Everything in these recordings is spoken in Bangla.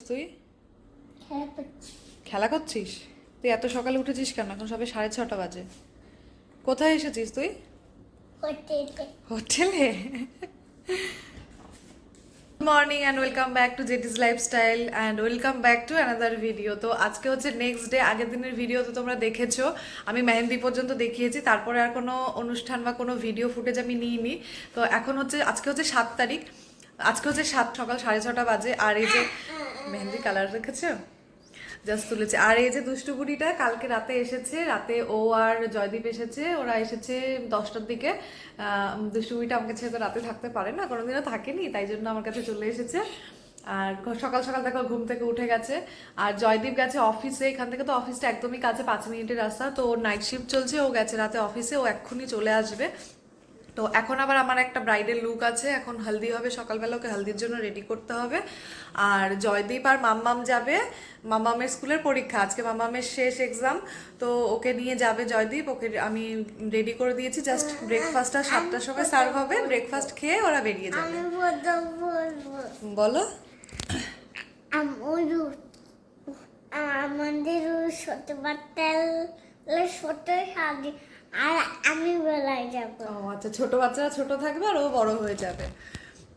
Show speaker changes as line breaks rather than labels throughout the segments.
তুই খেলা করছিস? তুই এত সকালে উঠেছিস কেন? এখন সবে 6:30 বাজে। কোথায় এসেছিস তুই? হোটেলে। Morning and welcome back to JT's lifestyle and welcome back to another video. তো আজকে হচ্ছে নেক্সট ডে। আগের দিনের ভিডিও তো তোমরা দেখেছো, আমি মেহেন্দি পর্যন্ত দেখিয়েছি, তারপরে আর কোনো অনুষ্ঠান বা কোনো ভিডিও ফুটেজ আমি নিইনি। তো এখন হচ্ছে আজকে হচ্ছে 7 তারিখ, আজকে হচ্ছে সকাল 6:30 বাজে। আর এই যে মেহেন্দি কালার রেখেছো, জাস্ট তুলেছে। আর এই যে দুষ্টু বুড়িটা কালকে রাতে এসেছে, রাতে ও আর জয়দীপ এসেছে, ওরা এসেছে 10টার দিকে। দুষ্টু বুড়িটা আমাকে ছেড়ে তো রাতে থাকতে পারে না, কোনোদিনও থাকেনি, তাই জন্য আমার কাছে চলে এসেছে। আর সকাল সকাল দেখো ঘুম থেকে উঠে গেছে। আর জয়দীপ গেছে অফিসে, এখান থেকে তো অফিসটা একদমই কাছে, 5 মিনিটের রাস্তা। তো ওর নাইট শিফট চলছে, ও গেছে রাতে অফিসে, ও এক্ষুনি চলে আসবে। তো এখন আবার আমার একটা ব্রাইডাল লুক আছে, এখন হলদি হবে, সকালবেলা ওকে হলদির জন্য রেডি করতে হবে। আর জয়দীপ আর মাম্মাম যাবে, মাম্মামের স্কুলের পরীক্ষা আজকে, মাম্মামের শেষ এক্সাম। তো ওকে নিয়ে যাবে জয়দীপ, ওকে আমি রেডি করে দিয়েছি। জাস্ট ব্রেকফাস্টটা 7টার সময় সার্ভ হবে, ব্রেকফাস্ট খেয়ে ওরা বেরিয়ে যাবে। বলো।
আমাদের ছোট বাচ্চা ছোট সাজি, আর আমি বেলায় যাব।
ও আচ্ছা, ছোট বাচ্চারা ছোট থাকবে আর ও বড় হয়ে যাবে।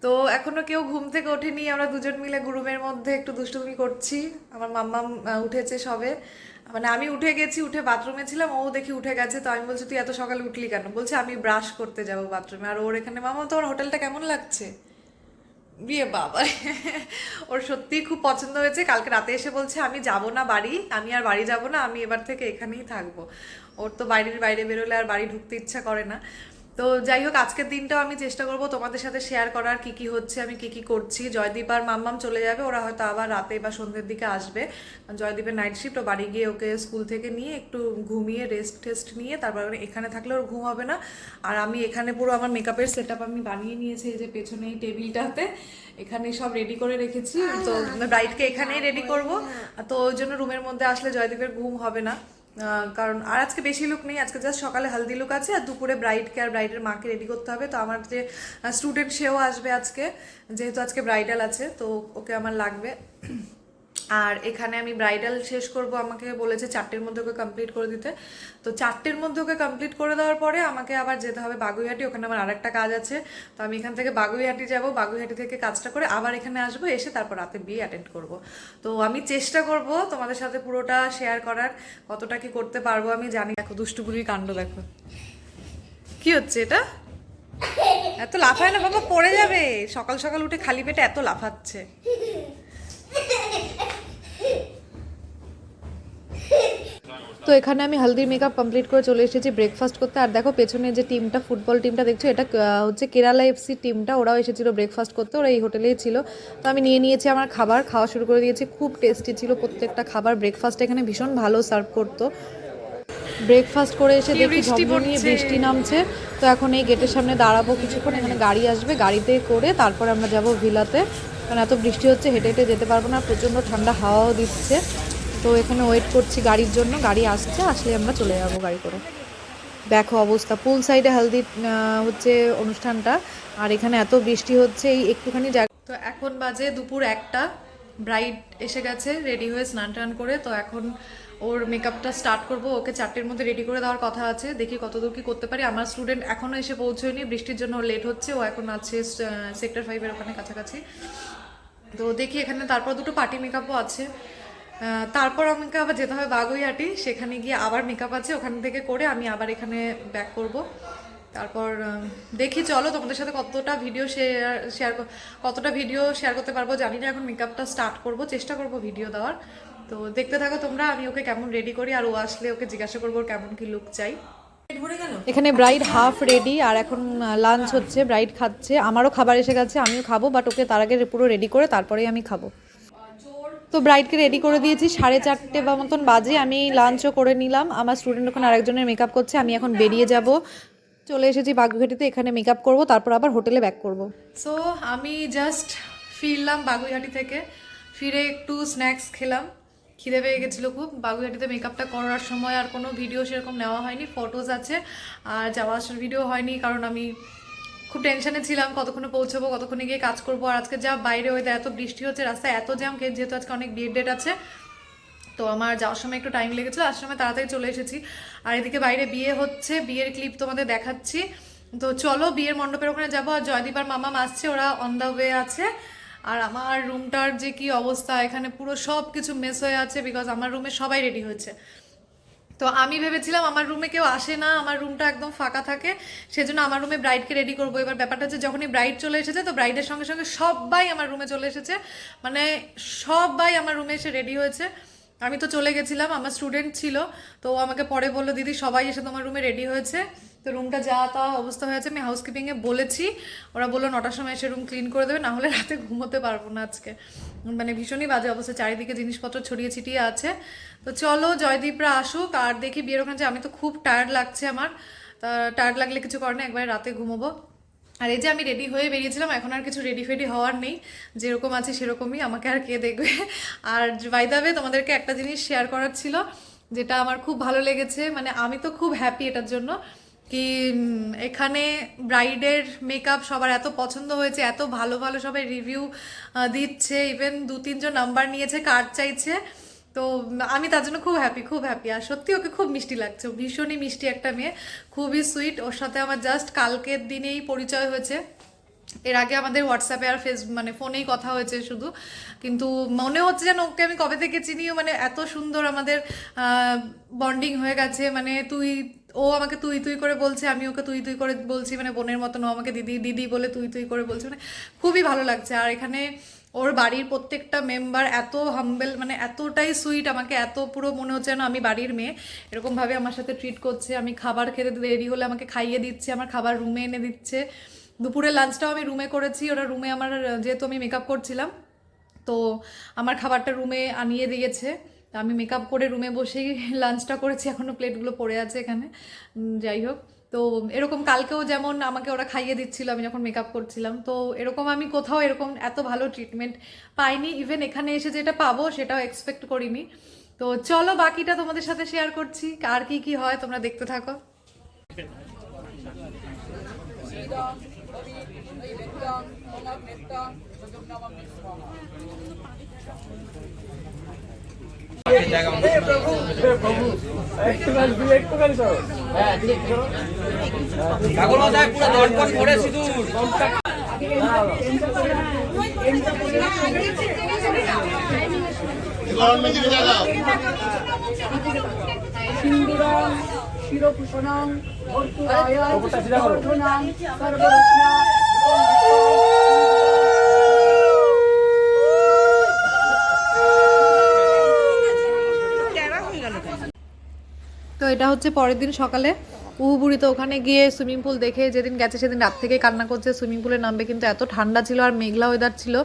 তো এখনো কেউ ঘুম থেকে ওঠেনি, আমরা দুজন মিলে রুমের মধ্যে একটু দুষ্টুমি করছি। আমার মাম্মাম উঠেছে সবে, মানে আমি উঠে গেছি, উঠে বাথরুমে ছিলাম, ও দেখি উঠে গেছে। তো আমি বলছি তুই এত সকালে উঠলি কেন? বলছে আমি ব্রাশ করতে যাবো বাথরুমে। আর ওর এখানে, মামা তোমার হোটেলটা কেমন লাগছে? বিয়ে বাবা, ওর সত্যিই খুব পছন্দ হয়েছে। কালকে রাতে এসে বলছে আমি যাব না বাড়ি, আমি আর বাড়ি যাব না, আমি এবার থেকে এখানেই থাকবো। ওর তো বাইরের বাইরে বেরোলে আর বাড়ি ঢুকতে ইচ্ছা করে না। তো যাই হোক, আজকের দিনটাও আমি চেষ্টা করব তোমাদের সাথে শেয়ার করার, কি কি হচ্ছে, আমি কি কি করছি। জয়দীপ আর মাম্মাম চলে যাবে, ওরা হয়তো আবার রাতে বা সন্ধ্যের দিকে আসবে। জয়দীপের নাইট শিফট, ও বাড়ি গিয়ে ওকে স্কুল থেকে নিয়ে একটু ঘুমিয়ে রেস্ট টেস্ট নিয়ে তারপর এখানে থাকলে ওর ঘুম হবে না। আর আমি এখানে পুরো আমার মেকআপের সেট আপ আমি বানিয়ে নিয়েছি, এই যে পেছনে এই টেবিলটাতে এখানে সব রেডি করে রেখেছি। তো ব্রাইডকে এখানেই রেডি করব। তো ওই জন্য রুমের মধ্যে আসলে জয়দীপের ঘুম হবে না। কারণ আর আজকে বেশি লুক নেই, আজকে জাস্ট সকালে হলদি লুক আছে, আর দুপুরে ব্রাইডকে আর ব্রাইডের মাকে রেডি করতে হবে। তো আমার যে স্টুডেন্ট, সেও আসবে আজকে, যেহেতু আজকে ব্রাইডাল আছে, তো ওকে আমার লাগবে। আর এখানে আমি ব্রাইডাল শেষ করব, আমাকে বলেছে 4টের মধ্যে ওকে কমপ্লিট করে দিতে। তো 4টের মধ্যে ওকে কমপ্লিট করে দেওয়ার পরে আমাকে আবার যেতে হবে বাগুইহাটি, ওখানে আমার আরেকটা কাজ আছে। তো আমি এখান থেকে বাগুইহাটি যাব, বাগুইহাটি থেকে কাজটা করে আবার এখানে আসবো, এসে তারপর রাতে বিয়ে অ্যাটেন্ড করব। তো আমি চেষ্টা করব তোমাদের সাথে পুরোটা শেয়ার করার, কতটা কি করতে পারবো আমি জানি। দেখো দুষ্টুপুরির কাণ্ড দেখো, কি হচ্ছে এটা? এত লাফায় না বাবা, পড়ে যাবে। সকাল সকাল উঠে খালি পেটে এত লাফাচ্ছে। তো এখানে আমি হলদির মেকআপ কমপ্লিট করে চলে এসেছি ব্রেকফাস্ট করতে। আর দেখো পেছনে যে টিমটা, ফুটবল টিমটা দেখছো, এটা হচ্ছে কেরালা এফসি টিমটা, ওরাও এসেছিল ব্রেকফাস্ট করতে, ওরা এই হোটেলেই ছিল। তো আমি নিয়ে নিয়েছি আমার খাবার, খাওয়া শুরু করে দিয়েছি। খুব টেস্টি ছিল প্রত্যেকটা খাবার, ব্রেকফাস্ট এখানে ভীষণ ভালো সার্ভ করতো। ব্রেকফাস্ট করে এসে দেখি ঝমঝমিয়ে বৃষ্টি নামছে। তো এখন এই গেটের সামনে দাঁড়াবো কিছুক্ষণ, এখানে গাড়ি আসবে, গাড়িতে করে তারপরে আমরা যাব ভিলাতে। কারণ এত বৃষ্টি হচ্ছে, হেঁটে হেঁটে যেতে পারবো না, প্রচণ্ড ঠান্ডা হাওয়াও দিচ্ছে। তো এখানে ওয়েট করছি গাড়ির জন্য, গাড়ি আসছে, আসলে আমরা চলে যাবো গাড়ি করে। দেখো অবস্থা, পুল সাইডে হলদি হচ্ছে অনুষ্ঠানটা, আর এখানে এত বৃষ্টি হচ্ছে, এই একটুখানি জায়গা। তো এখন বাজে দুপুর 1টা, ব্রাইড এসে গেছে রেডি হয়ে স্নান টান করে। তো এখন ওর মেকআপটা স্টার্ট করব, ওকে 4টের মধ্যে রেডি করে দেওয়ার কথা আছে, দেখি কতদূর কি করতে পারি। আমার স্টুডেন্ট এখনও এসে পৌঁছয়নি, বৃষ্টির জন্য লেট হচ্ছে, ও এখন আছে সেক্টর 5-এর ওখানে কাছাকাছি। তো দেখি এখানে তারপর দুটো পার্টি মেকআপও আছে। তারপর আমাকে আবার যেতে হবে বাগুইহাটি, সেখানে গিয়ে আবার মেকআপ আছে, ওখান থেকে করে আমি আবার এখানে ব্যাক করব। তারপর দেখি, চলো তোমাদের সাথে কতটা ভিডিও শেয়ার করতে পারবো জানি না। এখন মেকআপটা স্টার্ট করব, চেষ্টা করব ভিডিও দেওয়ার। তো দেখতে থাকো তোমরা, আমি ওকে কেমন রেডি করি, আর ও আসলে ওকে জিজ্ঞাসা করবো ওর কেমন কি লুক চাই। এখানে ব্রাইড হাফ রেডি, আর এখন লাঞ্চ হচ্ছে, ব্রাইড খাচ্ছে, আমারও খাবার এসে গেছে, আমিও খাবো, বাট ওকে তার আগে পুরো রেডি করে তারপরেই আমি খাবো। তো ব্রাইডকে রেডি করে দিয়েছি, 4:30 বা মতন বাজে, আমি লাঞ্চও করে নিলাম। আমার স্টুডেন্ট ওখানে আরেকজনের মেকআপ করছে, আমি এখন বেরিয়ে যাব। চলে এসেছি বাগুইহাটিতে, এখানে মেকআপ করব, তারপর আবার হোটেলে ব্যাক করব। সো আমি জাস্ট ফিরলাম বাগুইহাটি থেকে, ফিরে একটু স্ন্যাক্স খেলাম, খিদে পেয়ে গেছিলো খুব। বাগুইহাটিতে মেকআপটা করার সময় আর কোনো ভিডিও সেরকম নেওয়া হয়নি, ফটোজ আছে, আর যাওয়া আসার ভিডিও হয়নি, কারণ আমি খুব টেনশনে ছিলাম কতক্ষণে পৌঁছবো, কতক্ষণে গিয়ে কাজ করবো। আর আজকে যা বাইরে ওয়েদার, এত বৃষ্টি হচ্ছে, রাস্তায় এত জ্যাম, যেহেতু আজকে অনেক বিয়ের ডেট আছে, তো আমার যাওয়ার সময় একটু টাইম লেগেছিলো, আসার সময় তাড়াতাড়ি চলে এসেছি। আর এদিকে বাইরে বিয়ে হচ্ছে, বিয়ের ক্লিপ তোমাদের দেখাচ্ছি। তো চলো বিয়ের মণ্ডপের ওখানে যাবো। আর জয়দীপ আর মামা আসছে, ওরা অন দ্য ওয়ে আছে। আর আমার রুমটার যে কি অবস্থা, এখানে পুরো সব কিছু মেস হয়ে আছে, বিকজ আমার রুমে সবাই রেডি হয়েছে। তো আমি ভেবেছিলাম আমার রুমে কেউ আসে না, আমার রুমটা একদম ফাঁকা থাকে, সেজন্য আমার রুমে ব্রাইডকে রেডি করবো। এবার ব্যাপারটা হচ্ছে যখনই ব্রাইড চলে এসেছে, তো ব্রাইডের সঙ্গে সঙ্গে সবাই আমার রুমে চলে এসেছে, মানে সবাই আমার রুমে এসে রেডি হয়েছে। আমি তো চলে গেছিলাম, আমার স্টুডেন্ট ছিল, তো ও আমাকে পরে বললো দিদি সবাই এসে তোমার রুমে রেডি হয়েছে। তো রুমটা যা তা অবস্থা হয়েছে, আমি হাউসকিপিংয়ে বলেছি, ওরা বললো 9টার সময় এসে রুম ক্লিন করে দেবে, না হলে রাতে ঘুমোতে পারবো না আজকে। মানে ভীষণই বাজে অবস্থা, চারিদিকে জিনিসপত্র ছড়িয়ে ছিটিয়ে আছে। তো চলো জয়দীপরা আসুক আর দেখি বিয়ের ওখানে যে, আমি তো খুব টায়ার্ড লাগছে আমার, তা টায়ার্ড লাগলে কিছু করে না, একবারে রাতে ঘুমোবো। আর এই যে আমি রেডি হয়ে বেরিয়েছিলাম, এখন আর কিছু রেডি ফেডি হওয়ার নেই, যেরকম আছে সেরকমই, আমাকে আর কে দেখবে। আর বাই দ্য ওয়ে তোমাদেরকে একটা জিনিস শেয়ার করার ছিল, যেটা আমার খুব ভালো লেগেছে, মানে আমি তো খুব হ্যাপি এটার জন্য, কি এখানে ব্রাইডের মেকআপ সবার এত পছন্দ হয়েছে, এত ভালো ভালো সবাই রিভিউ দিচ্ছে, ইভেন 2-3 জন নাম্বার নিয়েছে, কার্ড চাইছে। তো আমি তার জন্য খুব হ্যাপি, খুব হ্যাপি। আর সত্যি ওকে খুব মিষ্টি লাগছে, ও ভীষণই মিষ্টি একটা মেয়ে, খুবই সুইট। ওর সাথে আমার জাস্ট কালকের দিনেই পরিচয় হয়েছে, এর আগে আমাদের হোয়াটসঅ্যাপে আর মানে ফোনেই কথা হয়েছে শুধু, কিন্তু মনে হচ্ছে যেন ওকে আমি কবে থেকে চিনি, মানে এত সুন্দর আমাদের বন্ডিং হয়ে গেছে। মানে ও আমাকে তুই তুই করে বলছে, আমি ওকে তুই তুই করে বলছি, মানে বোনের মতন। ও আমাকে দিদি দিদি বলে তুই তুই করে বলছে, মানে খুবই ভালো লাগছে। আর এখানে ওর বাড়ির প্রত্যেকটা মেম্বার এত হাম্বেল, মানে এতটাই সুইট, আমাকে এত পুরো মনে হচ্ছে যেন আমি বাড়ির মেয়ে, এরকমভাবে আমার সাথে ট্রিট করছে। আমি খাবার খেতে দেরি হলে আমাকে খাইয়ে দিচ্ছে, আমার খাবার রুমে এনে দিচ্ছে। দুপুরের লাঞ্চটাও আমি রুমে করেছি, ওরা রুমে আমার, যেহেতু আমি মেকআপ করছিলাম, তো আমার খাবারটা রুমে আনিয়ে দিয়েছে। আমি মেকআপ করে রুমে বসেই লাঞ্চটা করেছি, এখনও প্লেটগুলো পড়ে আছে এখানে। যাই হোক, তো এরকম কালকেও যেমন আমাকে ওরা খাইয়ে দিচ্ছিল আমি যখন মেকআপ করছিলাম, তো এরকম আমি কোথাও এরকম এত ভালো ট্রিটমেন্ট পাইনি। ইভেন এখানে এসে যেটা পাবো সেটাও এক্সপেক্ট করিনি। তো চলো বাকিটা তোমাদের সাথে শেয়ার করছি, আর কি কি হয় তোমরা দেখতে থাকো।
শিরভূষণং ভর্তুরায় বর্ধনাং সর্বরত্না।
তো এটা হচ্ছে পরের দিন সকালে, উহুবুড়ি তো ওখানে গিয়ে সুইমিং পুল দেখে, যেদিন গেছে সেদিন রাত থেকে কান্না করছে, সুইমিং পুলে নামবে, কিন্তু এত ঠান্ডা ছিল আর মেঘলা ওয়েদার ছিল,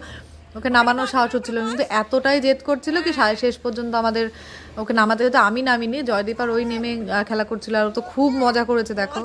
ওকে নামানোর সাহস হচ্ছিল, কিন্তু এতটাই জেদ করছিল কি শেষ পর্যন্ত আমাদের ওকে নামাতে হতো। আমি নামিনি, জয়দীপ আর ওই নেমে খেলা করছিল, আর ও তো খুব মজা করেছে দেখো।